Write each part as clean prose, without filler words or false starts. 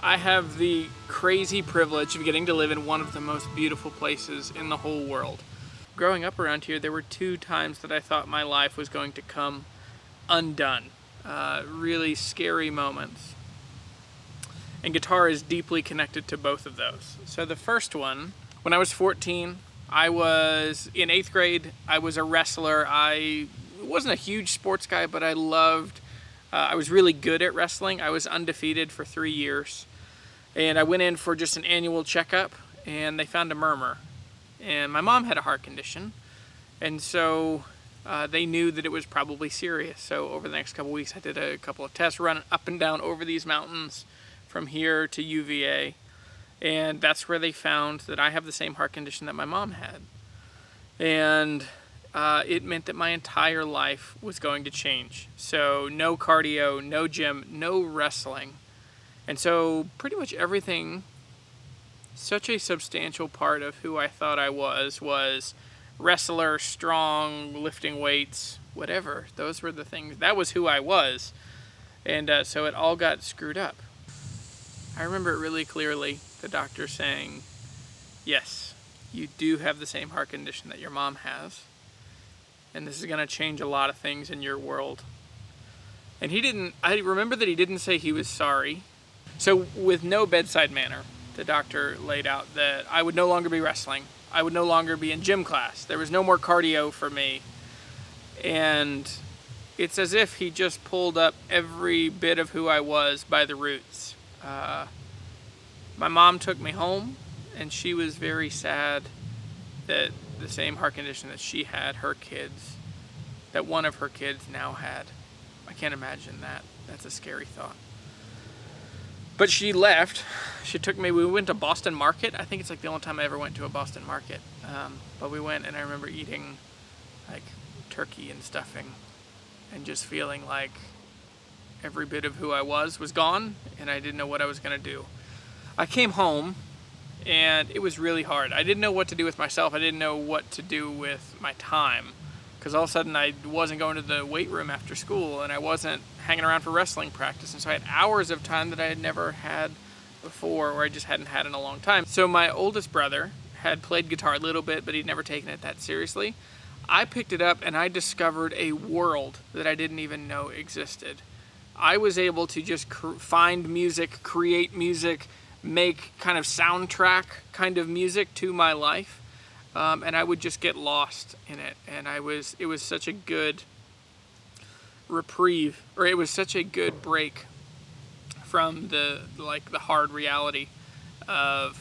I have the crazy privilege of getting to live in one of the most beautiful places in the whole world. Growing up around here, there were 2 times that I thought my life was going to come undone. Really scary moments. And guitar is deeply connected to both of those. So the first one, when I was 14, I was in 8th grade. I was a wrestler. I wasn't a huge sports guy, but I was really good at wrestling. I was undefeated for 3 years. And I went in for just an annual checkup, and they found a murmur. And my mom had a heart condition, and so they knew that it was probably serious. So over the next couple weeks, I did a couple of tests running up and down over these mountains from here to UVA. And that's where they found that I have the same heart condition that my mom had. And it meant that my entire life was going to change. So no cardio, no gym, no wrestling. And so pretty much everything, such a substantial part of who I thought I was wrestler, strong, lifting weights, whatever. Those were the things. That was who I was. And so it all got screwed up. I remember it really clearly, the doctor saying, yes, you do have the same heart condition that your mom has. And this is going to change a lot of things in your world. And I remember that he didn't say he was sorry. So with no bedside manner, the doctor laid out that I would no longer be wrestling. I would no longer be in gym class. There was no more cardio for me. And it's as if he just pulled up every bit of who I was by the roots. My mom took me home, and she was very sad that the same heart condition that she had, that one of her kids now had. I can't imagine that. That's a scary thought. But she left. She took me, we went to Boston Market. I think it's like the only time I ever went to a Boston Market. But we went, and I remember eating like turkey and stuffing and just feeling like every bit of who I was gone, and I didn't know what I was going to do. I came home, and it was really hard. I didn't know what to do with myself. I didn't know what to do with my time. Because all of a sudden I wasn't going to the weight room after school, and I wasn't hanging around for wrestling practice. And so I had hours of time that I had never had before, or I just hadn't had in a long time. So my oldest brother had played guitar a little bit, but he'd never taken it that seriously. I picked it up, and I discovered a world that I didn't even know existed. I was able to just find music, create music, make kind of soundtrack kind of music to my life. And I would just get lost in it. And it was such a good reprieve, or it was such a good break from the hard reality of,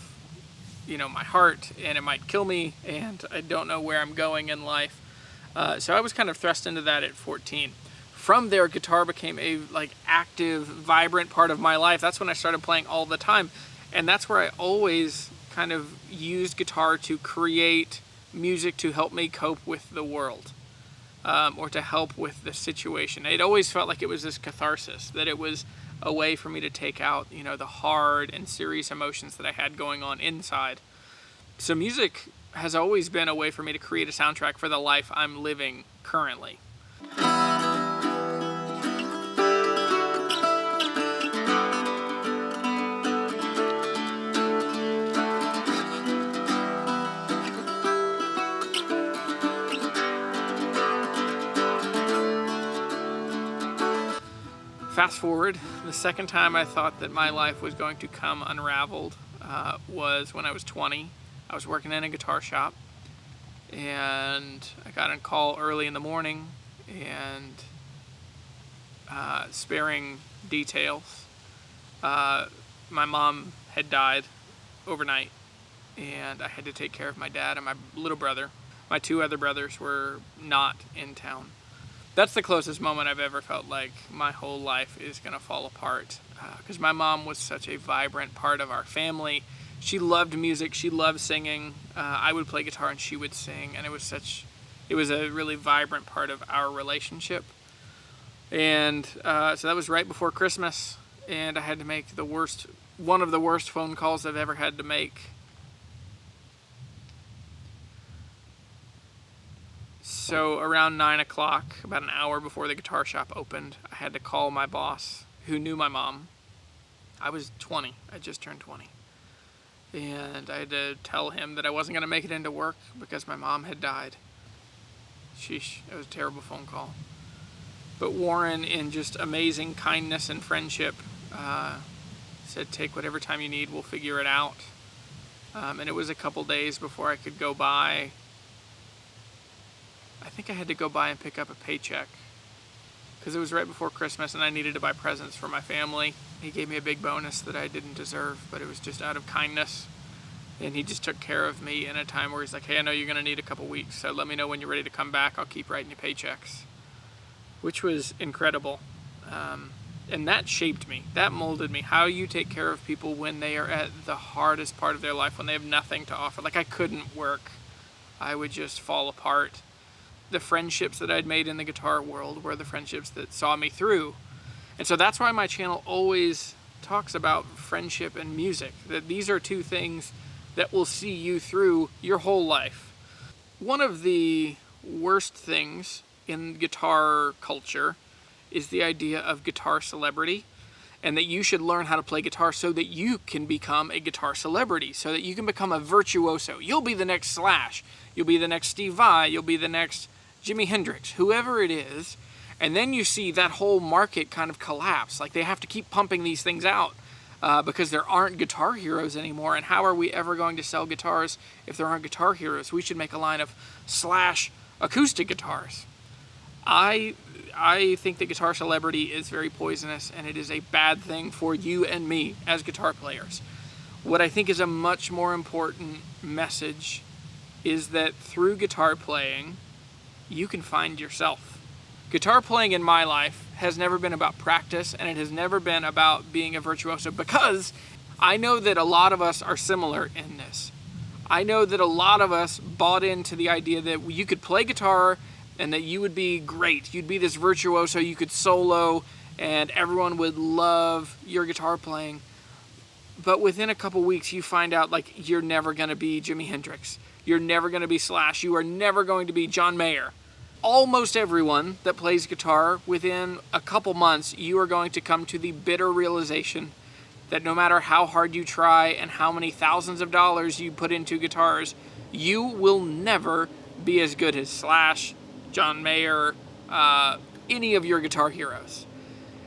my heart, and it might kill me, and I don't know where I'm going in life. So I was kind of thrust into that at 14. From there, guitar became a active, vibrant part of my life. That's when I started playing all the time. And that's where I always kind of used guitar to create music to help me cope with the world, or to help with the situation. It always felt like it was this catharsis, that it was a way for me to take out, the hard and serious emotions that I had going on inside. So music has always been a way for me to create a soundtrack for the life I'm living currently. Fast forward, the second time I thought that my life was going to come unraveled was when I was 20. I was working in a guitar shop, and I got a call early in the morning, and sparing details, my mom had died overnight, and I had to take care of my dad and my little brother. My 2 other brothers were not in town. That's the closest moment I've ever felt like my whole life is going to fall apart. Because my mom was such a vibrant part of our family. She loved music. She loved singing. I would play guitar and she would sing. And it was a really vibrant part of our relationship. And so that was right before Christmas. And I had to make one of the worst phone calls I've ever had to make. So around 9 o'clock, about an hour before the guitar shop opened, I had to call my boss, who knew my mom. I was 20. I just turned 20. And I had to tell him that I wasn't going to make it into work because my mom had died. Sheesh, it was a terrible phone call. But Warren, in just amazing kindness and friendship, said, take whatever time you need, we'll figure it out. And it was a couple days before I could go by. I think I had to go by and pick up a paycheck because it was right before Christmas and I needed to buy presents for my family. He gave me a big bonus that I didn't deserve, but it was just out of kindness. And he just took care of me in a time where he's like, hey, I know you're going to need a couple weeks, so let me know when you're ready to come back. I'll keep writing you paychecks, which was incredible. And that shaped me. That molded me. How you take care of people when they are at the hardest part of their life, when they have nothing to offer. Like, I couldn't work. I would just fall apart. The friendships that I'd made in the guitar world were the friendships that saw me through. And so that's why my channel always talks about friendship and music. That these are two things that will see you through your whole life. One of the worst things in guitar culture is the idea of guitar celebrity, and that you should learn how to play guitar so that you can become a guitar celebrity, so that you can become a virtuoso. You'll be the next Slash, you'll be the next Steve Vai, you'll be the next Jimi Hendrix, whoever it is, and then you see that whole market kind of collapse. Like, they have to keep pumping these things out because there aren't guitar heroes anymore, and how are we ever going to sell guitars if there aren't guitar heroes? We should make a line of Slash acoustic guitars. I think that guitar celebrity is very poisonous, and it is a bad thing for you and me as guitar players. What I think is a much more important message is that through guitar playing, you can find yourself. Guitar playing in my life has never been about practice, and it has never been about being a virtuoso, because I know that a lot of us are similar in this. I know that a lot of us bought into the idea that you could play guitar and that you would be great. You'd be this virtuoso, you could solo, and everyone would love your guitar playing. But within a couple weeks, you find out, like, you're never going to be Jimi Hendrix. You're never going to be Slash. You are never going to be John Mayer. Almost everyone that plays guitar, within a couple months, you are going to come to the bitter realization that no matter how hard you try and how many thousands of dollars you put into guitars, you will never be as good as Slash, John Mayer, any of your guitar heroes.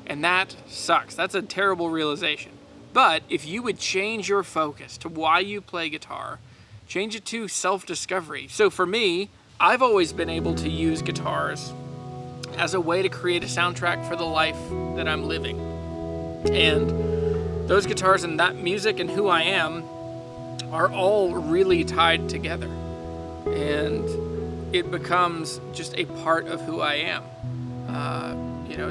And that sucks. That's a terrible realization. But if you would change your focus to why you play guitar, change it to self-discovery. So for me, I've always been able to use guitars as a way to create a soundtrack for the life that I'm living. And those guitars and that music and who I am are all really tied together. And it becomes just a part of who I am.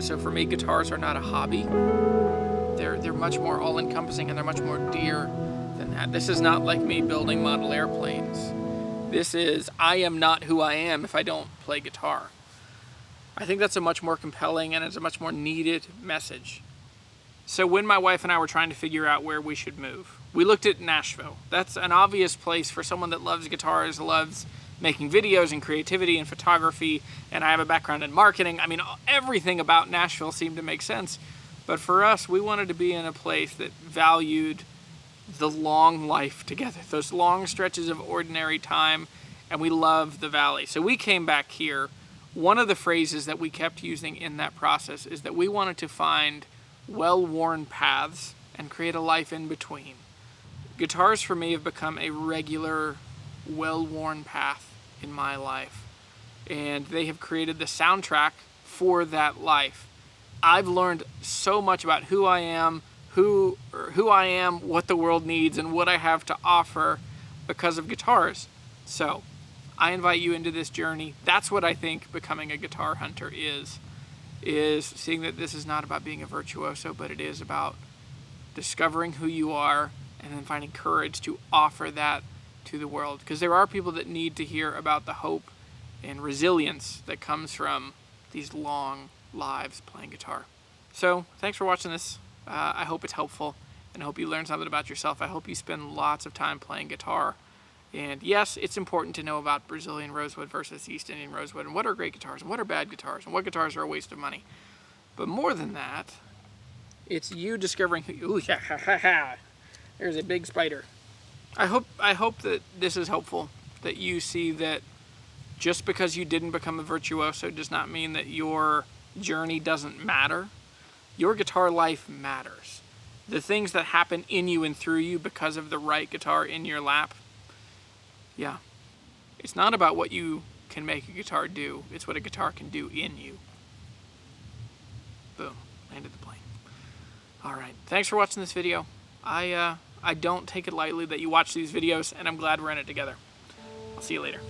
So for me, guitars are not a hobby. They're much more all-encompassing, and they're much more dear than that. This is not like me building model airplanes. This is, I am not who I am if I don't play guitar. I think that's a much more compelling and it's a much more needed message. So when my wife and I were trying to figure out where we should move, we looked at Nashville. That's an obvious place for someone that loves guitars, loves making videos and creativity and photography, and I have a background in marketing. I mean, everything about Nashville seemed to make sense. But for us, we wanted to be in a place that valued the long life together, those long stretches of ordinary time, and we love the valley. So we came back here. One of the phrases that we kept using in that process is that we wanted to find well-worn paths and create a life in between. Guitars for me have become a regular, well-worn path in my life, and they have created the soundtrack for that life. I've learned so much about who I am, what the world needs, and what I have to offer because of guitars. So I invite you into this journey. That's what I think becoming a guitar hunter is seeing that this is not about being a virtuoso, but it is about discovering who you are and then finding courage to offer that to the world. Because there are people that need to hear about the hope and resilience that comes from these long lives playing guitar. So thanks for watching this. I hope it's helpful, and I hope you learn something about yourself. I hope you spend lots of time playing guitar. And yes, it's important to know about Brazilian rosewood versus East Indian rosewood, and what are great guitars, and what are bad guitars, and what guitars are a waste of money. But more than that, It's you discovering who. Ooh, yeah, ha, ha, ha. There's a big spider. I hope that this is helpful. That you see that just because you didn't become a virtuoso does not mean that your journey doesn't matter. Your guitar life matters. The things that happen in you and through you because of the right guitar in your lap. Yeah. It's not about what you can make a guitar do. It's what a guitar can do in you. Boom. Landed the plane. Alright. Thanks for watching this video. I don't take it lightly that you watch these videos, and I'm glad we're in it together. I'll see you later.